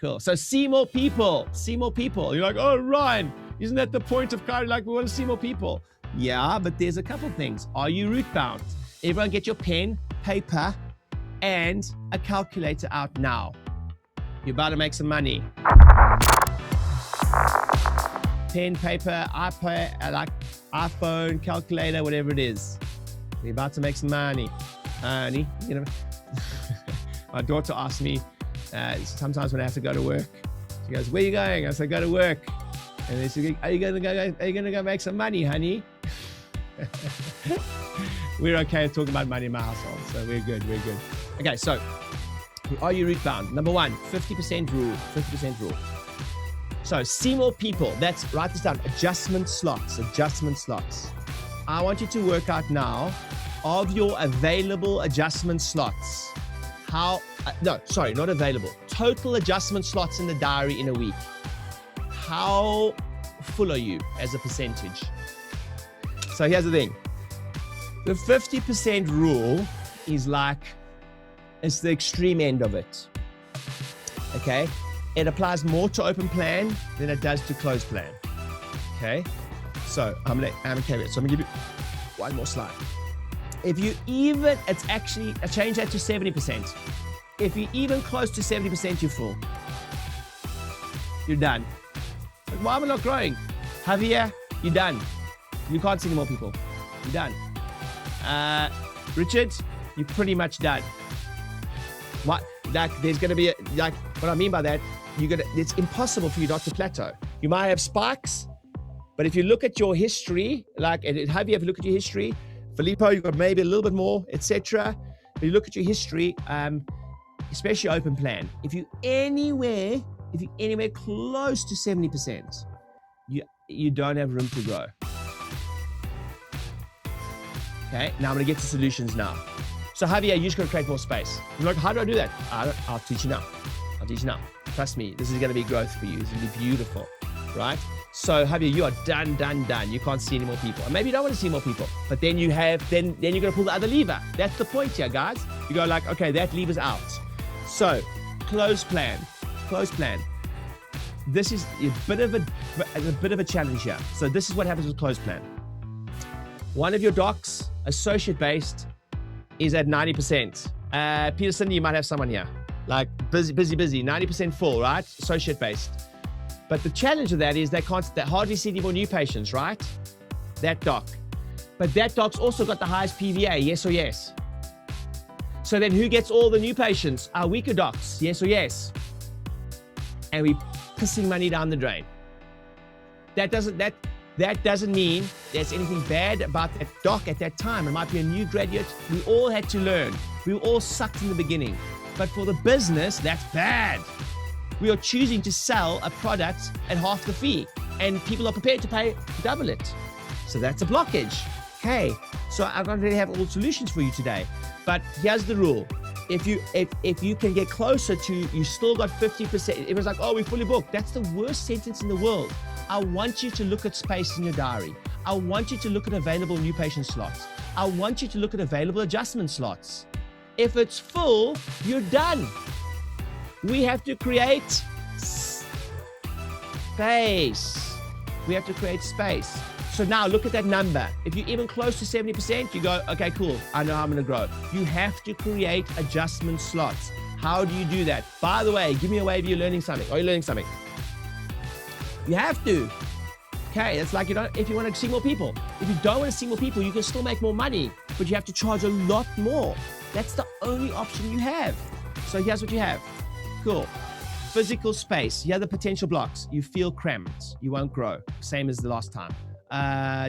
Cool. So see more people. See more people. You're like, oh, Ryan, isn't that the point of cardio? Like, we want to see more people. Yeah, but there's a couple things. Are you route bound? Everyone get your pen, paper, and a calculator out now. You're about to make some money. Pen, paper, iPad, like iPhone, calculator, whatever it is. You're about to make some money. Honey, you know, my daughter asked me, sometimes when I have to go to work, she goes, where are you going? I said, go to work. And they said, are you gonna go make some money, honey? We're okay talking about money in my household, so we're good. Okay, so are you route bound? Number one, 50% rule. So see more people. Write this down. Adjustment slots. I want you to work out now of your available adjustment slots. Not available. Total adjustment slots in the diary in a week. How full are you as a percentage? So here's the thing. The 50% rule is it's the extreme end of it. Okay? It applies more to open plan than it does to closed plan. Okay? So I'm gonna caveat. So I'm gonna give you one more slide. I change that to 70%. If you're even close to 70%, you're full. You're done. Like, why am I not growing? Javier, you're done. You can't see any more people. You're done. Richard, you're pretty much done. What? There's going to be what I mean by that, it's impossible for you not to plateau. You might have spikes, but if you look at your history, have you ever looked at your history? Filippo, you've got maybe a little bit more, etc. If you look at your history, especially open plan, if you're anywhere close to 70%, you don't have room to grow. Okay, now I'm going to get to solutions now. So Javier, you're just going to create more space. You're like, how do I do that? I'll teach you now. Trust me, this is going to be growth for you. It's going to be beautiful, right? So Javier, you are done. You can't see any more people. And maybe you don't want to see more people, but then you're going to pull the other lever. That's the point here, guys. You go like, okay, that lever's out. So closed plan. This is a bit of a challenge here. So this is what happens with closed plan. One of your docs, associate-based, is at 90%. Peterson, you might have someone here. Like busy, 90% full, right? Associate-based. But the challenge of that is they hardly see any more new patients, right? That doc. But that doc's also got the highest PVA, yes or yes? So then who gets all the new patients? Our weaker docs, yes or yes? And we pissing money down the drain. That doesn't mean there's anything bad about that doc at that time. It might be a new graduate. We all had to learn. We were all sucked in the beginning. But for the business, that's bad. We are choosing to sell a product at half the fee, and people are prepared to pay double it. So that's a blockage. Okay, so I don't really have all the solutions for you today, but here's the rule. If you can get closer to, you still got 50%. It was like, oh, we're fully booked. That's the worst sentence in the world. I want you to look at space in your diary. I want you to look at available new patient slots. I want you to look at available adjustment slots. If it's full, you're done. We have to create space. So now look at that number. If you're even close to 70%, you go, okay, cool. I know I'm going to grow. You have to create adjustment slots. How do you do that? By the way, give me a wave. You're learning something. Are you learning something? You have to. Okay, it's like if you want to see more people. If you don't want to see more people, you can still make more money, but you have to charge a lot more. That's the only option you have. So here's what you have. Cool. Physical space. Here are the potential blocks. You feel cramped. You won't grow. Same as the last time.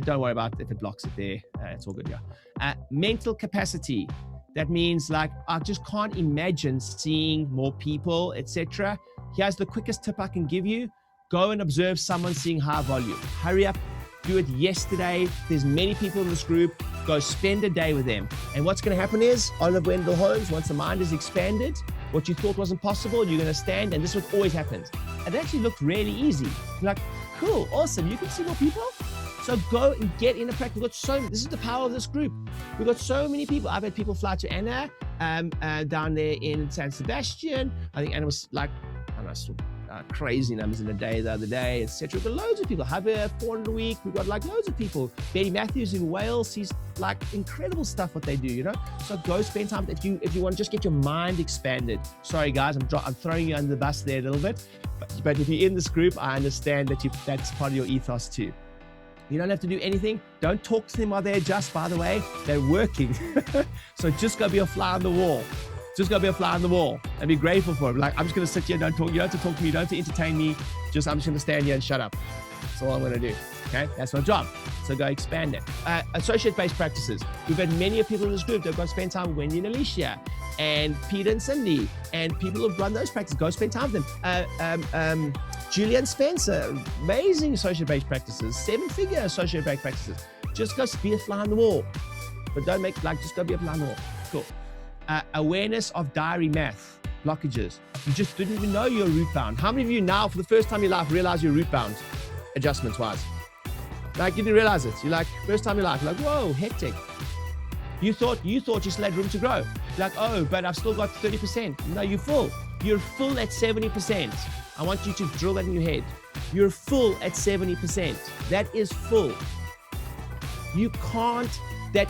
Don't worry about if it blocks it there. It's all good, yeah. Mental capacity. That means I just can't imagine seeing more people, etc. Here's the quickest tip I can give you. Go and observe someone seeing high volume. Hurry up. Do it yesterday. There's many people in this group. Go spend a day with them. And what's going to happen is, Oliver Wendell Holmes, once the mind is expanded, what you thought wasn't possible, you're going to stand, and this is what always happens. It actually looked really easy. Like, cool, awesome, you can see more people? So go and get in a practice. This is the power of this group. We've got so many people. I've had people fly to Anna down there in San Sebastian. I think Anna was most crazy numbers in a day the other day, etc. But loads of people. Javier, 400 a week. We've got like loads of people. Betty Matthews in Wales, he's like incredible stuff what they do, you know. So go spend time if you want to just get your mind expanded. Sorry guys, I'm throwing you under the bus there a little bit, but if you're in this group, I understand that that's part of your ethos too. You don't have to do anything. Don't talk to them while they adjust, by the way. They're working. So just go be a fly on the wall. Just go be a fly on the wall and be grateful for it. Like, I'm just going to sit here and don't talk. You don't have to talk to me. You don't have to entertain me. I'm just going to stand here and shut up. That's all I'm going to do. Okay? That's my job. So go expand it. Associate-based practices. We've had many people in this group that have got to spend time with Wendy and Alicia and Peter and Cindy and people who've run those practices. Go spend time with them. Julia and Spencer, amazing associate-based practices, 7-figure associate-based practices. Just go be a fly on the wall. But don't make, just go be a fly on the wall. Cool. Awareness of diary math, blockages. You just didn't even know you're root bound. How many of you now, for the first time in your life, realize you're root bound, adjustments-wise? Like, you didn't realize it. You're like, first time in your life, you're like, whoa, hectic. You thought you still had room to grow. You're like, oh, but I've still got 30%. No, you're full. You're full at 70%. I want you to drill that in your head. You're full at 70%. That is full. You can't,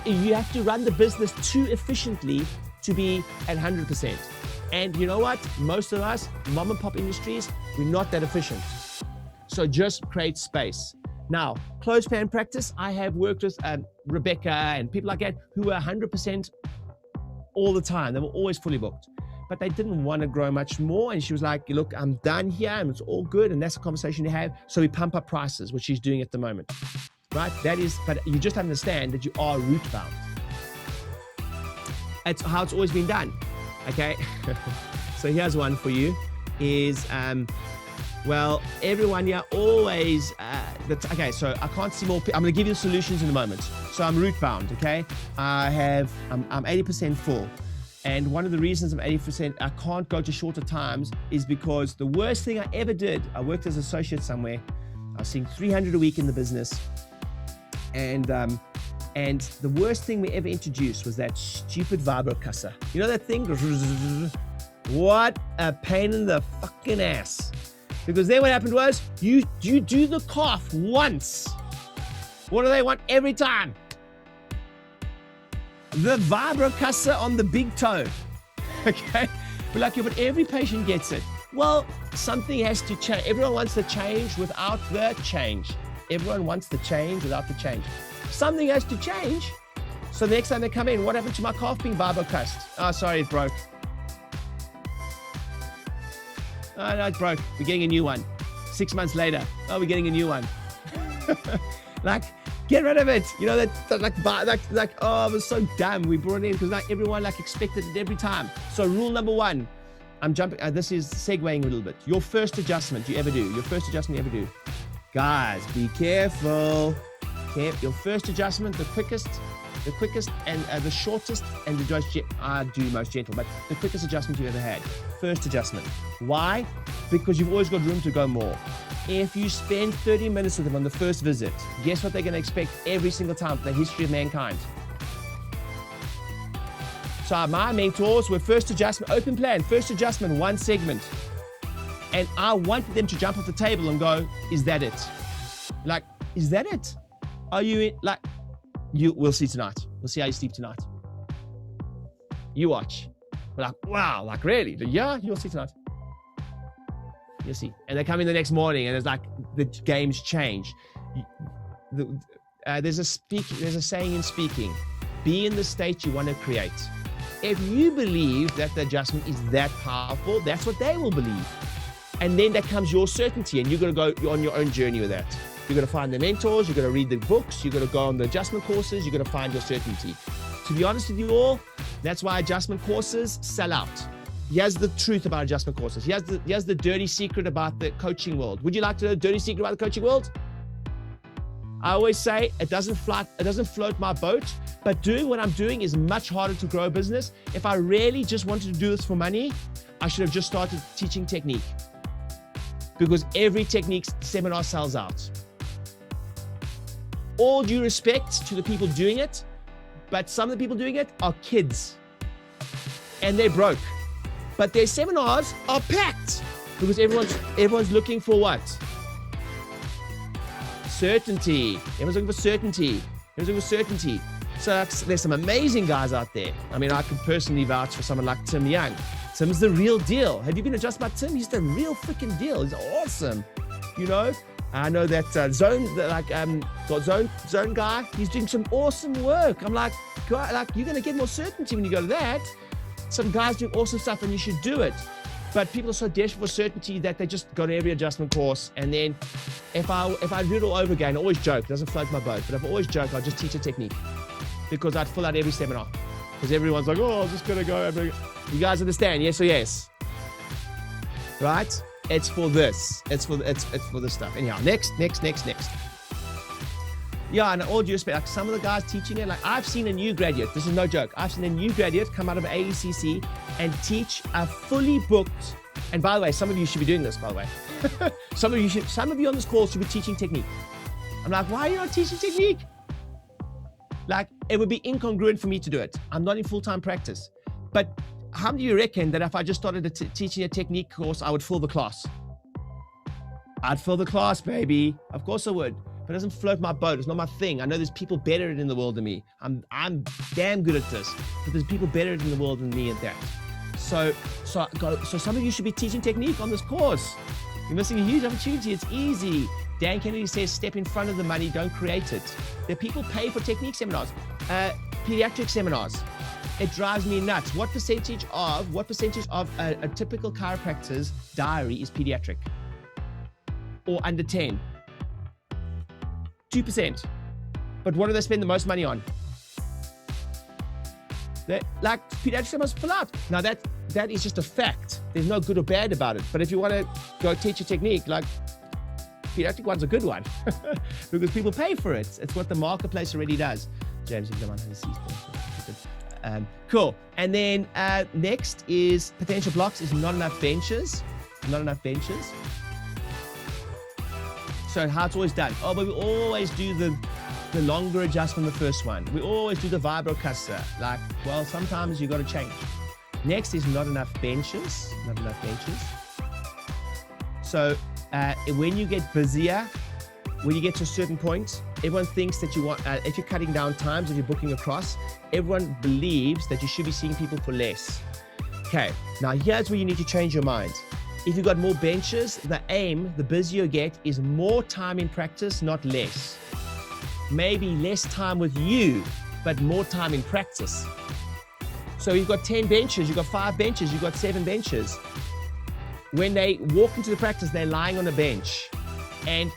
you have to run the business too efficiently to be at 100%. And you know what? Most of us, mom and pop industries, we're not that efficient. So just create space. Now, closed plan practice, I have worked with Rebecca and people like that who were 100% all the time. They were always fully booked, but they didn't want to grow much more. And she was like, look, I'm done here and it's all good. And that's a conversation you have. So we pump up prices, which she's doing at the moment, right? That is, but you just understand that you are root bound. It's how it's always been done. Okay. So here's one for you is, well, everyone here always, okay, so I can't see more, I'm going to give you the solutions in a moment. So I'm root bound, okay? I'm 80% full. And one of the reasons I'm 80%, I can't go to shorter times is because the worst thing I ever did, I worked as an associate somewhere. I was seeing 300 a week in the business. And the worst thing we ever introduced was that stupid vibro cusser. You know that thing? What a pain in the fucking ass. Because then what happened was, you do the cough once. What do they want every time? The vibro cusser on the big toe. Okay? But like, but every patient gets it. Well, something has to change. Everyone wants the change without the change. Everyone wants the change without the change. Something has to change. So the next time they come in, what happened to my calf being vibro cussed? Oh, sorry, it broke. Oh, no, it broke. We're getting a new one. 6 months later, oh, we're getting a new one. Like, get rid of it. You know, that oh, it was so dumb. We brought it in because like everyone like expected it every time. So rule number one, I'm jumping, this is segueing a little bit. Your first adjustment you ever do. Your first adjustment you ever do. Guys, be careful. Your first adjustment, the quickest and the shortest and the most gentle, but the quickest adjustment you ever had. First adjustment. Why? Because you've always got room to go more. If you spend 30 minutes with them on the first visit, guess what they're going to expect every single time for the history of mankind? So my mentors were first adjustment, open plan, first adjustment, one segment. And I wanted them to jump off the table and go, is that it? Like, is that it? Are you in? Like, we'll see tonight. We'll see how you sleep tonight. You watch. We're like, wow, like really? Yeah, you'll see tonight. You'll see. And they come in the next morning and it's like, the game's changed. There's a saying in speaking, be in the state you want to create. If you believe that the adjustment is that powerful, that's what they will believe. And then that comes your certainty and you're going to go on your own journey with that. You're going to find the mentors, you're going to read the books, you're going to go on the adjustment courses, you're going to find your certainty. To be honest with you all, that's why adjustment courses sell out. Here's the truth about adjustment courses. Here's the dirty secret about the coaching world. Would you like to know the dirty secret about the coaching world? I always say it doesn't float my boat, but doing what I'm doing is much harder to grow a business. If I really just wanted to do this for money, I should have just started teaching technique. Because every technique seminar sells out. All due respect to the people doing it, but some of the people doing it are kids and they're broke, but their seminars are packed. Because everyone's looking for what? Certainty. Everyone's looking for certainty. Everyone's looking for certainty. So there's some amazing guys out there. I mean, I can personally vouch for someone like Tim Young. Tim's the real deal. Have you been adjusted by Tim? He's the real freaking deal. He's awesome. You know, I know that zone guy. He's doing some awesome work. I'm like, God, like you're gonna get more certainty when you go to that. Some guys doing awesome stuff, and you should do it. But people are so desperate for certainty that they just go to every adjustment course. And then if I do it all over again, I always joke. It doesn't float my boat. But if I always joke, I'll just teach a technique. Because I'd fill out every seminar. Because everyone's like, oh, I'm just going to go. You guys understand? Yes or yes? Right? It's for this. It's for this stuff. Anyhow, next. Yeah, and all due respect, like some of the guys teaching it, like I've seen a new graduate, this is no joke, I've seen a new graduate come out of AECC and teach a fully booked, and by the way, some of you should be doing this, by the way. Some of you on this call should be teaching technique. I'm like, why are you not teaching technique? Like, it would be incongruent for me to do it. I'm not in full-time practice. But how do you reckon that if I just started teaching a technique course, I would fill the class? I'd fill the class, baby. Of course I would. But it doesn't float my boat. It's not my thing. I know there's people better in the world than me. I'm damn good at this. But there's people better in the world than me at that. So some of you should be teaching technique on this course. You're missing a huge opportunity. It's easy. Dan Kennedy says, step in front of the money, don't create it. There are people pay for technique seminars, pediatric seminars. It drives me nuts. What percentage of a typical chiropractor's diary is pediatric? Or under 10? 2%. But what do they spend the most money on? Like pediatric seminars pull out. Now that is just a fact. There's no good or bad about it. But if you want to go teach a technique, like pediatric one's a good one because people pay for it. It's what the marketplace already does. James, you don't see. Cool. And then next is potential blocks is not enough benches. Not enough benches. So how it's always done. Oh, but we always do the longer adjustment, the first one. We always do the vibrocussa. Like, well, sometimes you got to change. Next is not enough benches. Not enough benches. So when you get busier, when you get to a certain point, everyone thinks that you want, if you're cutting down times, if you're booking across, everyone believes that you should be seeing people for less. Okay, now here's where you need to change your mind. If you've got more benches, the aim, the busier you get, is more time in practice, not less. Maybe less time with you, but more time in practice. So you've got 10 benches, you've got 5 benches, you've got 7 benches. When they walk into the practice, they're lying on a bench. And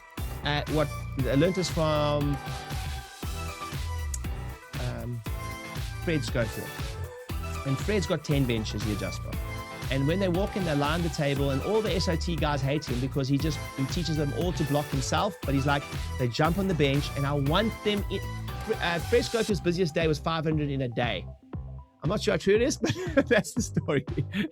what I learned this from Fred Schofield. And Fred's got 10 benches he adjusts from. And when they walk in, they lie on the table, and all the SOT guys hate him because he teaches them all to block himself. But he's like, they jump on the bench, and I want them in. Fred Schofield's busiest day was 500 in a day. I'm not sure how true it is, but that's the story.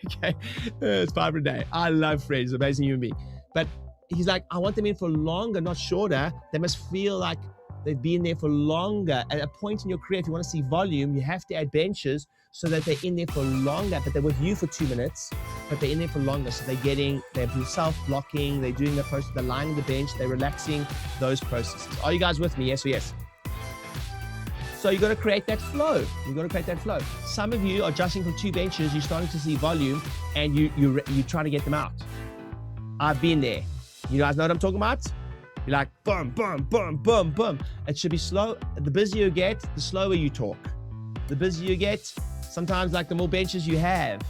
Okay, it's 500 a day. I love Fred. He's an amazing human being. But he's like, I want them in for longer, not shorter. They must feel like they've been there for longer. At a point in your career, if you want to see volume, you have to add benches so that they're in there for longer, but they're with you for 2 minutes, but they're in there for longer. So they're self-blocking, they're doing the process, they're lying on the bench, they're relaxing, those processes. Are you guys with me? Yes or yes? So you got to create that flow. Some of you are adjusting from 2 benches, you're starting to see volume, and you're trying to get them out. I've been there. You guys know what I'm talking about? You're like, boom, boom, boom, boom, boom. It should be slow. The busier you get, the slower you talk. The busier you get, sometimes like the more benches you have.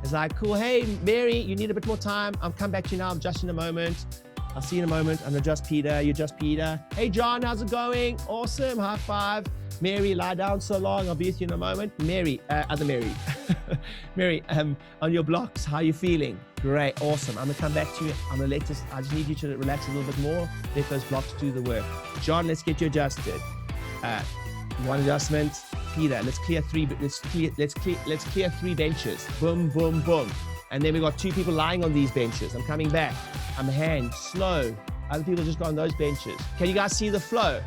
It's like, cool, hey, Mary, you need a bit more time. I'll come back to you now. I'm just in a moment. I'll see you in a moment. I'm just Peter. You're just Peter. Hey, John, how's it going? Awesome. High five. Mary, lie down so long. I'll be with you in a moment. Mary, other Mary. Mary, on your blocks, how are you feeling? Great, awesome. I'm gonna come back to you. I just need you to relax a little bit more. Let those blocks do the work. John, let's get you adjusted. One adjustment. Peter, let's clear 3 benches. Boom, boom, boom. And then we got 2 people lying on these benches. I'm coming back. I'm hand, slow. Other people just go on those benches. Can you guys see the flow?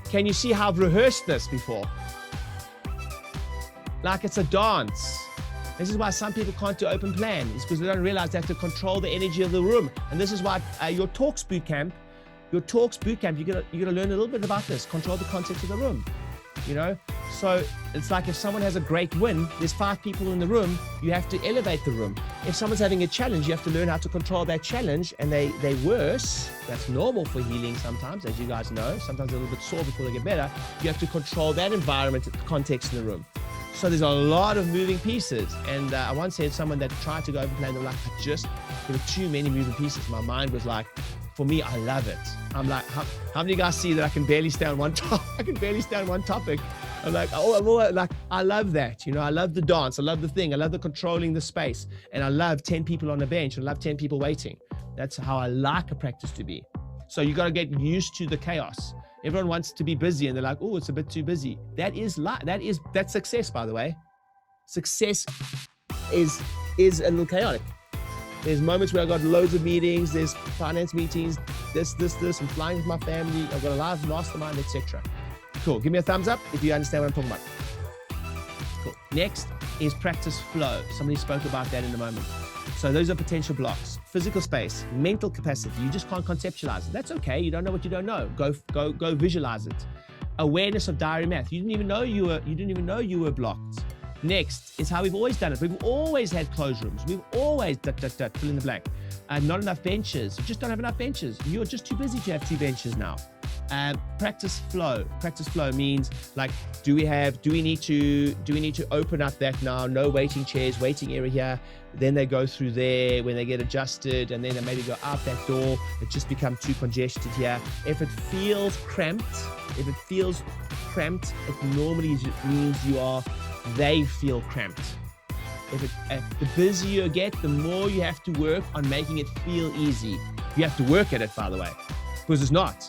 Can you see how I've rehearsed this before? Like it's a dance. This is why some people can't do open plan. It's because they don't realize they have to control the energy of the room. And this is why your talks boot camp, you're gonna learn a little bit about this. Control the context of the room. You know, so it's like if someone has a great win, there's 5 people in the room, you have to elevate the room. If someone's having a challenge, you have to learn how to control that challenge, and they worse. That's normal for healing sometimes, as you guys know. Sometimes they're a little bit sore before they get better. You have to control that environment, the context in the room. So there's a lot of moving pieces. And I once had someone that tried to go open plan, they were like, there were too many moving pieces. My mind was like, for me, I love it. I'm like, how many of you guys see that I can barely stay on one topic? I can barely stay on one topic. I'm like, I love that. You know, I love the dance. I love the thing. I love the controlling the space. And I love 10 people on the bench. I love 10 people waiting. That's how I like a practice to be. So you got to get used to the chaos. Everyone wants to be busy and they're like, oh, it's a bit too busy. That's success, by the way. Success is a little chaotic. There's moments where I got loads of meetings, there's finance meetings, this, I'm flying with my family, I've got a live mastermind, etc. Cool, give me a thumbs up if you understand what I'm talking about. Cool. Next is practice flow. Somebody spoke about that in a moment. So those are potential blocks. Physical space, mental capacity, you just can't conceptualize it. That's okay, you don't know what you don't know. Go visualize it. Awareness of diary math. You didn't even know you were blocked. Next is how we've always done it. We've always had closed rooms. We've always fill in the blank. Not enough benches. You just don't have enough benches. You're just too busy to have 2 benches now. Practice flow. Practice flow means like, do we need to open up that now? No waiting chairs, waiting area here. Then they go through there when they get adjusted, and then they maybe go out that door. It just becomes too congested here. If it feels cramped, it normally means they feel cramped. The busier you get, the more you have to work on making it feel easy. You have to work at it, by the way, because it's not.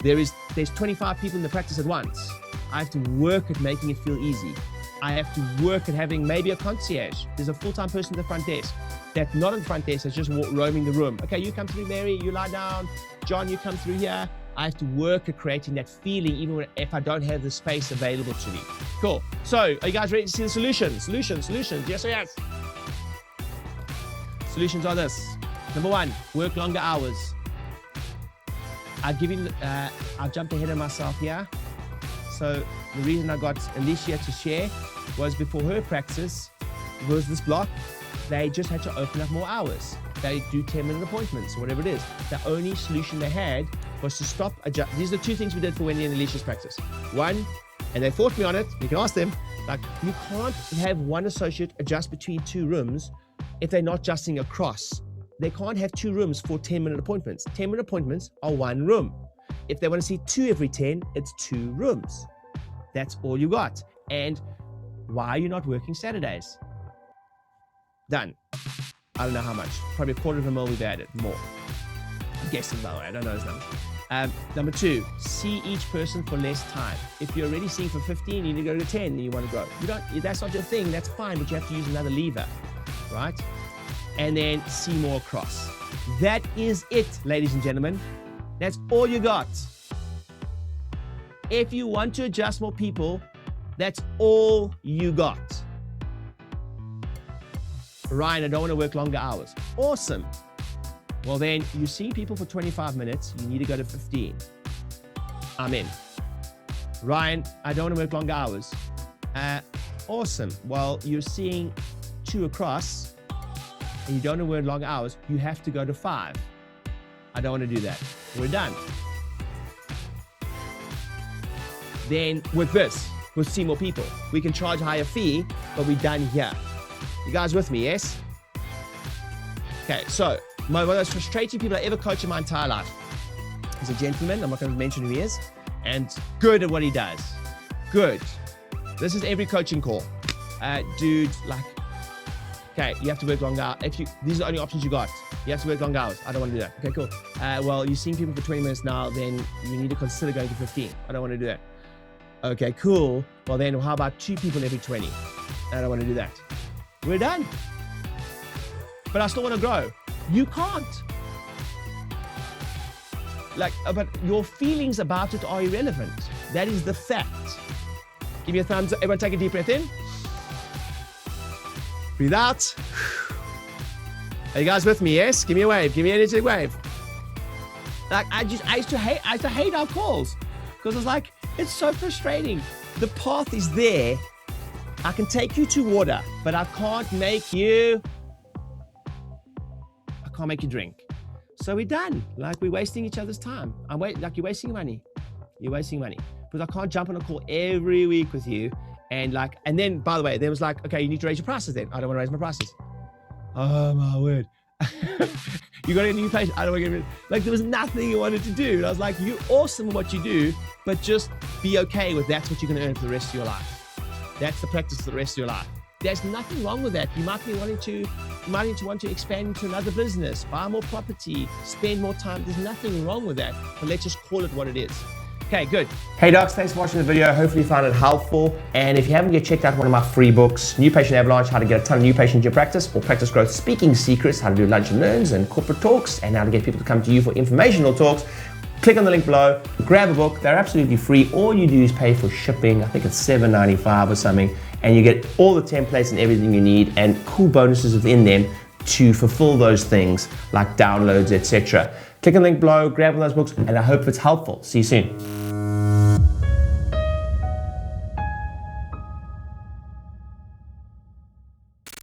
There's 25 people in the practice at once. I have to work at making it feel easy. I have to work at having maybe a concierge. There's a full-time person at the front desk. That's not in the front desk, that's just roaming the room. Okay, you come through, Mary, you lie down. John, you come through here. I have to work at creating that feeling even if I don't have the space available to me. Cool. So, are you guys ready to see the solutions? Solutions. Yes or yes? Solutions are this. Number 1, work longer hours. I jumped ahead of myself here. So the reason I got Alicia to share was before her practice was this block. They just had to open up more hours. They do 10-minute appointments or whatever it is. The only solution they had was to stop adjust. These are the 2 things we did for Wendy and Alicia's practice. 1, and they fought me on it. You can ask them. Like, you can't have one associate adjust between 2 rooms if they're not adjusting across. They can't have 2 rooms for 10-minute appointments. 10-minute appointments are 1 room. If they want to see 2 every 10, it's 2 rooms. That's all you got. And why are you not working Saturdays? Done. I don't know how much. Probably $250,000 we've added. More. I'm guessing, by the way. I don't know his numbers. Number 2, see each person for less time. If you're already seeing for 15, you need to go to 10 and you want to grow. That's not your thing. That's fine, but you have to use another lever, right? And then see more across. That is it, ladies and gentlemen. That's all you got. If you want to adjust more people, that's all you got. Ryan, I don't want to work longer hours. Awesome. Well then, you see people for 25 minutes, you need to go to 15. I'm in. Ryan, I don't want to work longer hours. Awesome. Well, you're seeing 2 across, and you don't want to work longer hours, you have to go to 5. I don't want to do that. We're done. Then with this, we'll see more people. We can charge a higher fee, but we're done here. You guys with me, yes? Okay, so one of the most frustrating people I ever coached in my entire life is a gentleman, I'm not going to mention who he is, and good at what he does. Good. This is every coaching call. Dude, like, okay, you have to work long hours. These are the only options you got. You have to work long hours. I don't want to do that. Okay, cool. Well, you've seen people for 20 minutes now, then you need to consider going to 15. I don't want to do that. Okay, cool. Well then, how about 2 people every 20? I don't want to do that. We're done. But I still want to grow. You can't. But your feelings about it are irrelevant. That is the fact. Give me a thumbs up. Everyone take a deep breath in. Breathe out. Are you guys with me? Yes? Give me a wave. Give me an energetic wave. Like, I used to hate our calls because I was like, it's so frustrating. The path is there. I can take you to water, but I can't make you drink. So we're done. Like, we're wasting each other's time. Like, you're wasting money. You're wasting money because I can't jump on a call every week with you. And then, by the way, there was like, okay, you need to raise your prices then. I don't want to raise my prices. Oh my word. You got to get a new patient. I don't want to get rid of. Like, there was nothing you wanted to do. And I was like, you're awesome at what you do, but just be okay with that's what you're going to earn for the rest of your life. That's the practice for the rest of your life. There's nothing wrong with that. You might want to expand into another business, buy more property, spend more time. There's nothing wrong with that. But let's just call it what it is. Okay, good. Hey docs, thanks for watching the video. Hopefully you found it helpful. And if you haven't yet checked out one of my free books, New Patient Avalanche, how to get a ton of new patients in your practice, or Practice Growth Speaking Secrets, how to do lunch and learns and corporate talks, and how to get people to come to you for informational talks, click on the link below, grab a book. They're absolutely free. All you do is pay for shipping. I think it's $7.95 or something. And you get all the templates and everything you need and cool bonuses within them to fulfill those things like downloads, etc. Click on the link below, grab one of those books, and I hope it's helpful. See you soon.